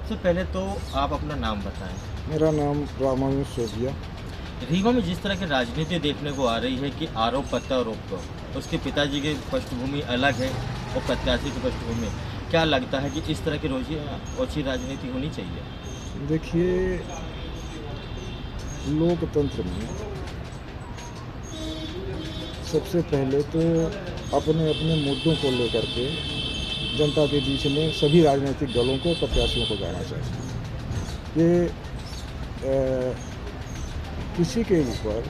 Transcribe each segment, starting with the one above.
सबसे पहले तो आप अपना नाम बताएं। मेरा नाम रामानुज सोगिया। रीवा में जिस तरह की राजनीति देखने को आ रही है कि आरोप प्रत्यारोप, उसके पिताजी की पृष्ठभूमि अलग है और प्रत्याशी की पृष्ठभूमि, क्या लगता है कि इस तरह की रोजी ओछी राजनीति होनी चाहिए? देखिए, लोकतंत्र में सबसे पहले तो अपने अपने मुद्दों को लेकर के जनता के बीच में सभी राजनीतिक दलों को, प्रत्याशियों को जाना चाहिए। ये किसी के ऊपर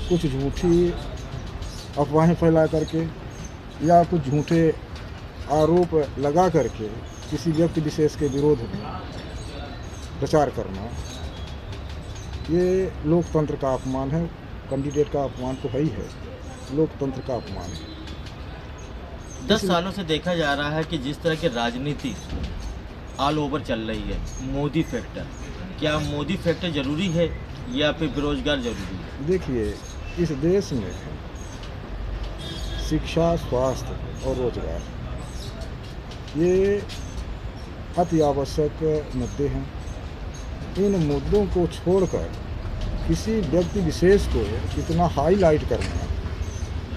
कुछ झूठी अफवाहें फैला करके या कुछ झूठे आरोप लगा करके किसी व्यक्ति विशेष के विरोध में प्रचार करना, ये लोकतंत्र का अपमान है। कैंडिडेट का अपमान तो है ही है, लोकतंत्र का अपमान है। 10 सालों से देखा जा रहा है कि जिस तरह की राजनीति ऑल ओवर चल रही है, मोदी फैक्टर, क्या मोदी फैक्टर ज़रूरी है या फिर बेरोजगार ज़रूरी है? देखिए, इस देश में शिक्षा, स्वास्थ्य और रोजगार ये अति आवश्यक मुद्दे हैं। इन मुद्दों को छोड़कर किसी व्यक्ति विशेष को इतना हाईलाइट करना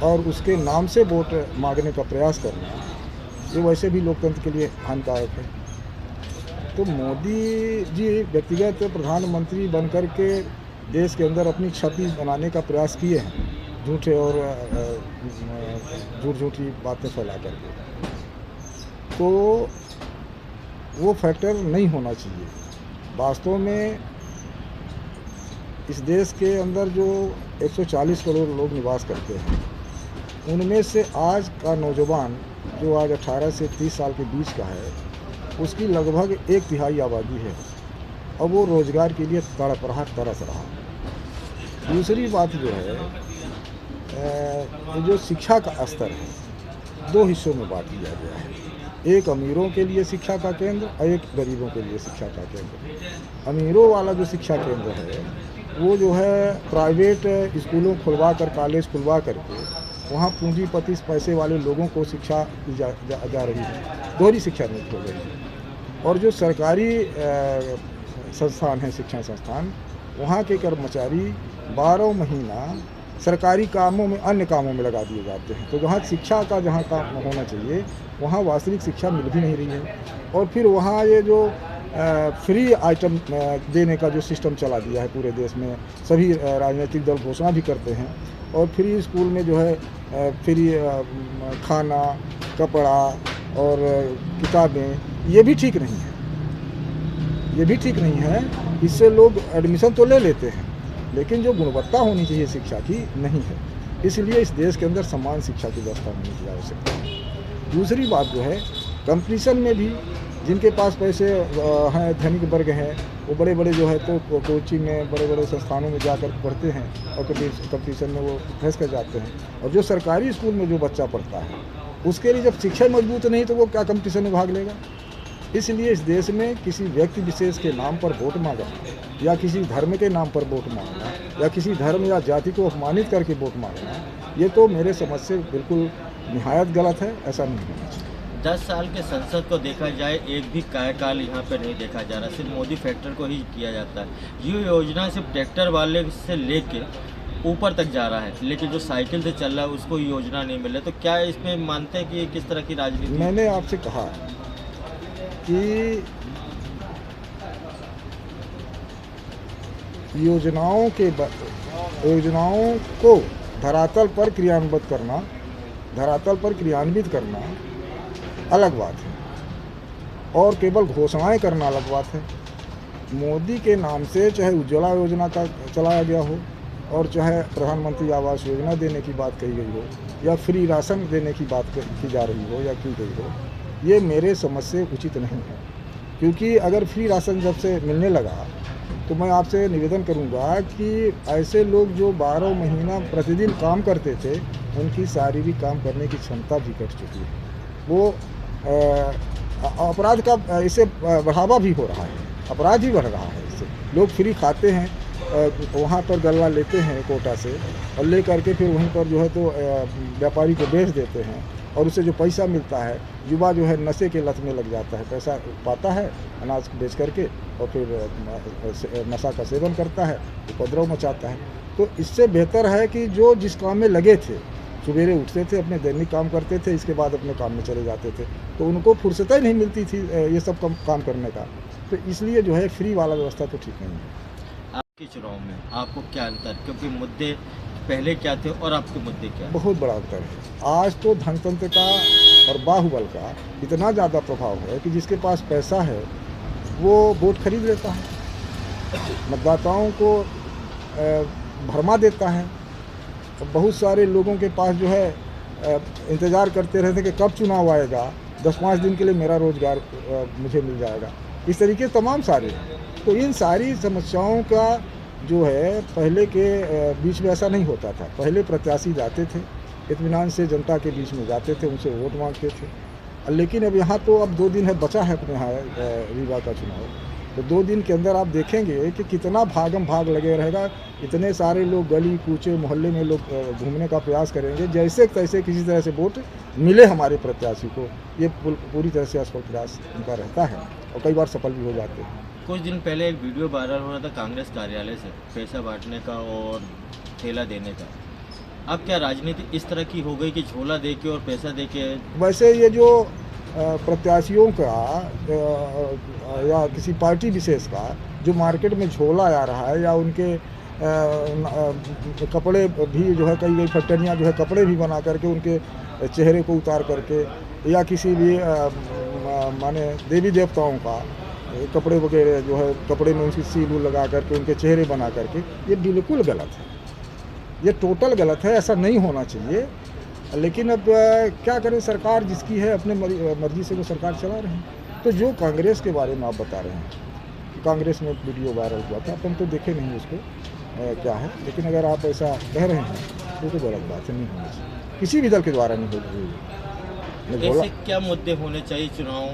और उसके नाम से वोट मांगने का प्रयास करना, ये वैसे भी लोकतंत्र के लिए हानिकारक है। तो मोदी जी व्यक्तिगत प्रधानमंत्री बनकर के देश के अंदर अपनी छवि बनाने का प्रयास किए हैं, झूठे और झूठी बातें फैला करके, तो वो फैक्टर नहीं होना चाहिए। वास्तव में इस देश के अंदर जो 140 करोड़ लोग निवास करते हैं, उनमें से आज का नौजवान जो आज 18 से 30 साल के बीच का है, उसकी लगभग 1/3 आबादी है और वो रोज़गार के लिए तड़प रहा, तरस रहा। दूसरी बात जो है, जो शिक्षा का स्तर है, 2 हिस्सों में बांट दिया गया है। एक अमीरों के लिए शिक्षा का केंद्र और एक गरीबों के लिए शिक्षा का केंद्र। अमीरों वाला जो शिक्षा केंद्र है, वो जो है प्राइवेट स्कूलों खुलवा कर, कॉलेज खुलवा करके वहाँ पूंजीपति पैसे वाले लोगों को शिक्षा दी जा रही है, दोहरी शिक्षा नीति हो गई है। और जो सरकारी संस्थान हैं, शिक्षण संस्थान, वहाँ के कर्मचारी 12 महीना सरकारी कामों में, अन्य कामों में लगा दिए जाते हैं। तो जहाँ शिक्षा का जहाँ काम होना चाहिए, वहाँ वास्तविक शिक्षा मिल भी नहीं रही है। और फिर वहाँ ये जो फ्री आइटम देने का जो सिस्टम चला दिया है पूरे देश में, सभी राजनीतिक दल घोषणा भी करते हैं, और फ्री स्कूल में जो है फ्री खाना, कपड़ा और किताबें, ये भी ठीक नहीं है। ये भी ठीक नहीं है। इससे लोग एडमिशन तो ले लेते हैं, लेकिन जो गुणवत्ता होनी चाहिए शिक्षा की, नहीं है। इसलिए इस देश के अंदर समान शिक्षा की व्यवस्था होने की आवश्यकता है। दूसरी बात जो है, कंपटीशन में भी जिनके पास पैसे हैं, धनिक वर्ग हैं, वो बड़े बड़े जो है तो कोचिंग में, बड़े बड़े संस्थानों में जाकर पढ़ते हैं और कंपटीशन में वो फंस कर जाते हैं। और जो सरकारी स्कूल में जो बच्चा पढ़ता है, उसके लिए जब शिक्षा मजबूत नहीं, तो वो क्या कंपटीशन में भाग लेगा? इसलिए इस देश में किसी व्यक्ति विशेष के नाम पर वोट मांगना या किसी धर्म के नाम पर वोट मांगना या किसी धर्म या जाति को अपमानित करके वोट मांगना, ये तो मेरे समझ से बिल्कुल निहायत गलत है। ऐसा नहीं होना चाहिए। 10 साल के संसद को देखा जाए, एक भी कार्यकाल यहाँ पर नहीं देखा जा रहा, सिर्फ मोदी फैक्टर को ही किया जाता है। ये योजना सिर्फ ट्रैक्टर वाले से लेके ऊपर तक जा रहा है, लेकिन जो साइकिल से चल रहा है उसको योजना नहीं मिल रहा। तो क्या इसमें मानते हैं कि ये किस तरह की राजनीति? मैंने आपसे कहा कि योजनाओं को धरातल पर क्रियान्वित करना अलग बात है, और केवल घोषणाएं करना अलग बात है। मोदी के नाम से चाहे उज्ज्वला योजना का चलाया गया हो, और चाहे प्रधानमंत्री आवास योजना देने की बात कही गई हो, या फ्री राशन देने की बात की जा रही हो या की गई हो, ये मेरे समझ से उचित नहीं है। क्योंकि अगर फ्री राशन जब से मिलने लगा, तो मैं आपसे निवेदन करूंगा कि ऐसे लोग जो 12 महीना प्रतिदिन काम करते थे, उनकी शारीरिक काम करने की क्षमता भी घट चुकी है। वो अपराध का इससे बढ़ावा भी हो रहा है, अपराध भी बढ़ रहा है। इससे लोग फ्री खाते हैं, वहाँ पर गल्ला लेते हैं कोटा से, और ले करके फिर वहीं पर जो है तो व्यापारी को बेच देते हैं, और उससे जो पैसा मिलता है, युवा जो है नशे के लत में लग जाता है, पैसा पाता है अनाज बेच करके और फिर नशा का सेवन करता है, उपद्रव मचाता है। तो इससे बेहतर है कि जो जिस काम में लगे थे, सवेरे उठते थे, अपने दैनिक काम करते थे, इसके बाद अपने काम में चले जाते थे, तो उनको फुर्सत ही नहीं मिलती थी ये सब काम करने का। तो इसलिए जो है फ्री वाला व्यवस्था तो ठीक नहीं है। आपके चुनाव में आपको क्या अंतर, क्योंकि मुद्दे पहले क्या थे और आपके मुद्दे क्या हैं? बहुत बड़ा अंतर है। आज तो धनतंत्र का और बाहुबल का इतना ज़्यादा प्रभाव है कि जिसके पास पैसा है वो वोट खरीद लेता है, मतदाताओं को भरमा देता है। तो बहुत सारे लोगों के पास जो है इंतज़ार करते रहते कि कब चुनाव आएगा, 10-5 दिन के लिए मेरा रोज़गार मुझे मिल जाएगा। इस तरीके तमाम सारे। तो इन सारी समस्याओं का जो है पहले के बीच में ऐसा नहीं होता था। पहले प्रत्याशी जाते थे, इत्मीनान से जनता के बीच में जाते थे, उनसे वोट मांगते थे। लेकिन अब यहाँ तो अब 2 दिन है बचा है अपने यहाँ रीवा का चुनाव, तो 2 दिन के अंदर आप देखेंगे कि कितना भागम भाग लगे रहेगा। इतने सारे लोग गली कूचे मोहल्ले में लोग घूमने का प्रयास करेंगे, जैसे तैसे किसी तरह से वोट मिले हमारे प्रत्याशी को। ये पूरी तरह से असफल प्रयास उनका रहता है और कई बार सफल भी हो जाते हैं। कुछ दिन पहले एक वीडियो वायरल हो रहा था कांग्रेस कार्यालय से पैसा बांटने का और ठेला देने का। अब क्या राजनीति इस तरह की हो गई कि झोला दे के और पैसा दे के? वैसे ये जो प्रत्याशियों का या किसी पार्टी विशेष का जो मार्केट में झोला आ रहा है, या उनके कपड़े भी जो है कई फैक्ट्रियाँ जो है कपड़े भी बना करके उनके चेहरे को उतार करके, या किसी भी माने देवी देवताओं का कपड़े वगैरह जो है कपड़े में उनकी सील लगा करके उनके चेहरे बना करके, ये बिल्कुल गलत है। ये टोटल गलत है, ऐसा नहीं होना चाहिए। लेकिन अब क्या करें, सरकार जिसकी है अपने मर्जी से वो सरकार चला रहे हैं। तो जो कांग्रेस के बारे में आप बता रहे हैं, कांग्रेस में एक वीडियो वायरल हुआ था, अपन तो देखे नहीं उसको क्या है, लेकिन अगर आप ऐसा कह रहे हैं तो गलत बात है, नहीं होना चाहिए, किसी भी दल के द्वारा नहीं होगी। ऐसे क्या मुद्दे होने चाहिए चुनाव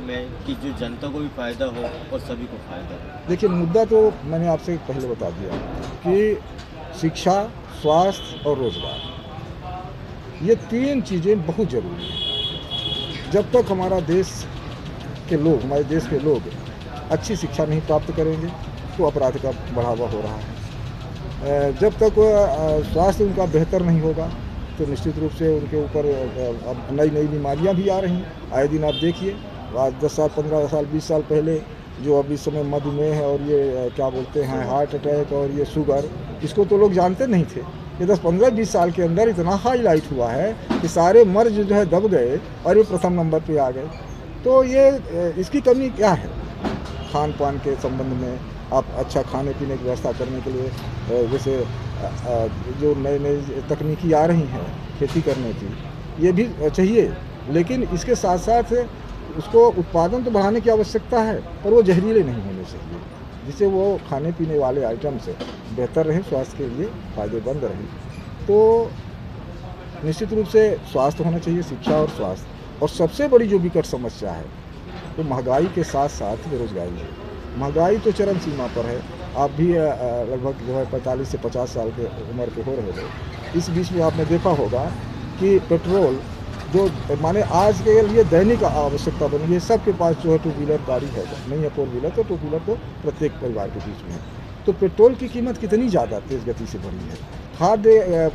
में कि जो जनता को भी फायदा हो और सभी को फायदा हो? देखिए, मुद्दा तो मैंने आपसे पहले बता दिया कि शिक्षा, स्वास्थ्य और रोजगार, ये 3 चीज़ें बहुत ज़रूरी हैं। जब तक हमारा देश के लोग, हमारे देश के लोग अच्छी शिक्षा नहीं प्राप्त करेंगे तो अपराध का बढ़ावा हो रहा है। जब तक स्वास्थ्य उनका बेहतर नहीं होगा तो निश्चित रूप से उनके ऊपर नई नई बीमारियां भी आ रही हैं। आए दिन आप देखिए, आज 10 साल, 15 साल, 20 साल पहले जो अब इस समय मधुमेह है और ये क्या बोलते हैं हार्ट अटैक और ये शुगर, इसको तो लोग जानते नहीं थे। ये 10, 15, 20 साल के अंदर इतना हाईलाइट हुआ है कि सारे मर्ज जो है दब गए और ये प्रथम नंबर पे आ गए। तो ये इसकी कमी क्या है? खान पान के संबंध में आप अच्छा खाने पीने की व्यवस्था करने के लिए जैसे जो नई नई तकनीकी आ रही हैं खेती करने की, ये भी चाहिए, लेकिन इसके साथ साथ उसको उत्पादन तो बढ़ाने की आवश्यकता है, पर वो जहरीले नहीं होने चाहिए, जिससे वो खाने पीने वाले आइटम से बेहतर रहे, स्वास्थ्य के लिए फ़ायदेमंद रहे। तो निश्चित रूप से स्वास्थ्य होना चाहिए, शिक्षा और स्वास्थ्य। और सबसे बड़ी जो विकट समस्या है तो महंगाई के साथ साथ बेरोजगारी है। महंगाई तो चरम सीमा पर है। आप भी लगभग जो है 45 से 50 साल के उम्र के हो रहे हो। इस बीच में आपने देखा होगा कि पेट्रोल जो माने आज के लिए दैनिक आवश्यकता बनी है, सबके पास जो है 2 व्हीलर गाड़ी है, नहीं है 4 व्हीलर, तो 2 व्हीलर तो प्रत्येक परिवार के बीच में है। तो पेट्रोल की कीमत कितनी ज़्यादा तेज़ गति से बढ़ी है। खाद्य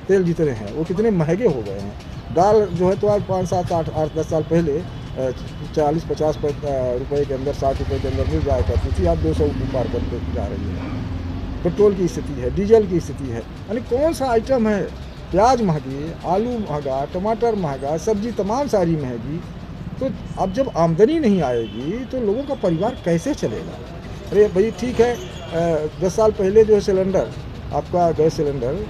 तेल जितने हैं वो कितने महंगे हो गए हैं। दाल जो है तो आज 5, 7, 8, 10 साल पहले 40-50 रुपए के अंदर, 60 रुपए के अंदर मिल जाया करती थी, आज 200 पार करते जा रही है। पेट्रोल की स्थिति है, डीजल की स्थिति है, यानी कौन सा आइटम है, प्याज महंगी, आलू महंगा, टमाटर महंगा, सब्जी तमाम सारी महंगी। तो अब जब आमदनी नहीं आएगी तो लोगों का परिवार कैसे चलेगा? अरे भाई ठीक है, 10 साल पहले जो है सिलेंडर, आपका गैस सिलेंडर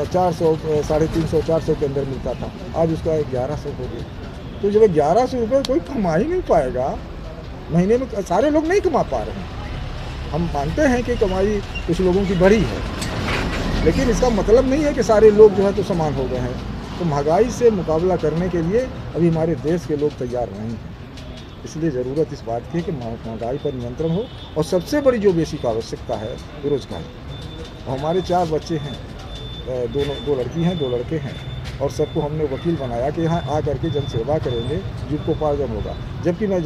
400, 350, 400 के अंदर मिलता था, आज उसका 1100 हो गया। तो जब 1100 रुपये कोई कमा ही नहीं पाएगा महीने में, सारे लोग नहीं कमा पा रहे हैं। हम मानते हैं कि कमाई कुछ लोगों की बढ़ी है, लेकिन इसका मतलब नहीं है कि सारे लोग जो है तो समान हो गए हैं। तो महंगाई से मुकाबला करने के लिए अभी हमारे देश के लोग तैयार नहीं हैं। इसलिए ज़रूरत इस बात की है कि महंगाई पर नियंत्रण हो, और सबसे बड़ी जो बेसिक आवश्यकता है बेरोजगारी। हमारे 4 बच्चे हैं, 2 लड़की हैं, 2 लड़के हैं। और सबको हमने वकील बनाया कि यहाँ आ करके जनसेवा करेंगे, जीविकोपार्जन होगा। जबकि मैं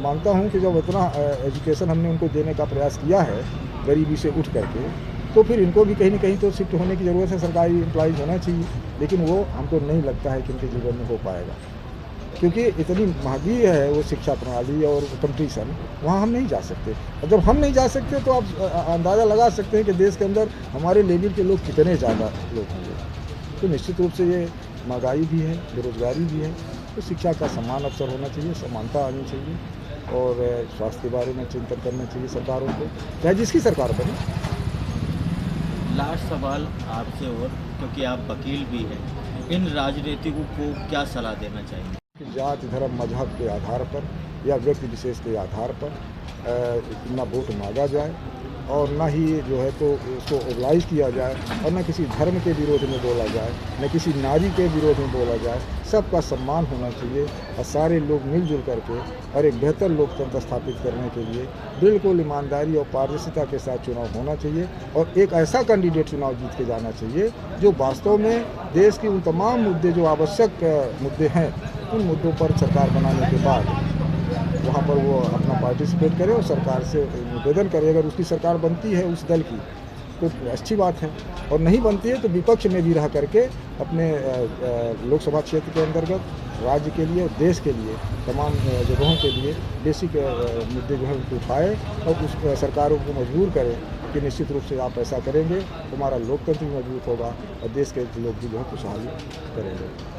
मानता हूँ कि जब इतना एजुकेशन हमने उनको देने का प्रयास किया है गरीबी से उठ करके, तो फिर इनको भी कहीं ना कहीं तो शिफ्ट होने की ज़रूरत है, सरकारी एम्प्लॉइज होना चाहिए। लेकिन वो हमको नहीं लगता है कि उनके जीवन में हो पाएगा, क्योंकि इतनी महंगी है वो शिक्षा प्रणाली और कंपटीशन, वहाँ हम नहीं जा सकते। और जब हम नहीं जा सकते तो आप अंदाज़ा लगा सकते हैं कि देश के अंदर हमारे लेवल के लोग कितने ज़्यादा लोग होंगे। तो निश्चित रूप से ये महंगाई भी है, बेरोजगारी भी है, तो शिक्षा का समान अवसर होना चाहिए, समानता आनी चाहिए, और स्वास्थ्य के बारे में चिंतन करना चाहिए सरकारों को, चाहे जिसकी सरकार बने। लास्ट सवाल आपसे, और क्योंकि आप वकील भी हैं, इन राजनीतिकों को क्या सलाह देना चाहिए? कि जाति, धर्म, मजहब के आधार पर या व्यक्ति विशेष के आधार पर ना वोट मांगा जाए, और ना ही जो है तो उसको ओबलाइज किया जाए, और न किसी धर्म के विरोध में बोला जाए, न किसी नारी के विरोध में बोला जाए। सबका सम्मान होना चाहिए, और सारे लोग मिलजुल करके और एक बेहतर लोकतंत्र स्थापित करने के लिए बिल्कुल ईमानदारी और पारदर्शिता के साथ चुनाव होना चाहिए, और एक ऐसा कैंडिडेट चुनाव जीत के जाना चाहिए जो वास्तव में देश की उन तमाम मुद्दे जो आवश्यक मुद्दे हैं, उन मुद्दों पर सरकार बनाने के बाद वहाँ पर वो अपना पार्टिसिपेट करे और सरकार से निवेदन करे। अगर उसकी सरकार बनती है उस दल की तो अच्छी बात है, और नहीं बनती है तो विपक्ष में भी रह करके अपने लोकसभा क्षेत्र के अंतर्गत राज्य के लिए और देश के लिए तमाम जगहों के लिए बेसिक मुद्दे जो है उनको उठाए, और उस सरकारों को मजबूर करें कि निश्चित रूप से आप ऐसा करेंगे तो हमारा लोकतंत्र भी मजबूत होगा और देश के लोग भी जो है खुशहाली करेंगे।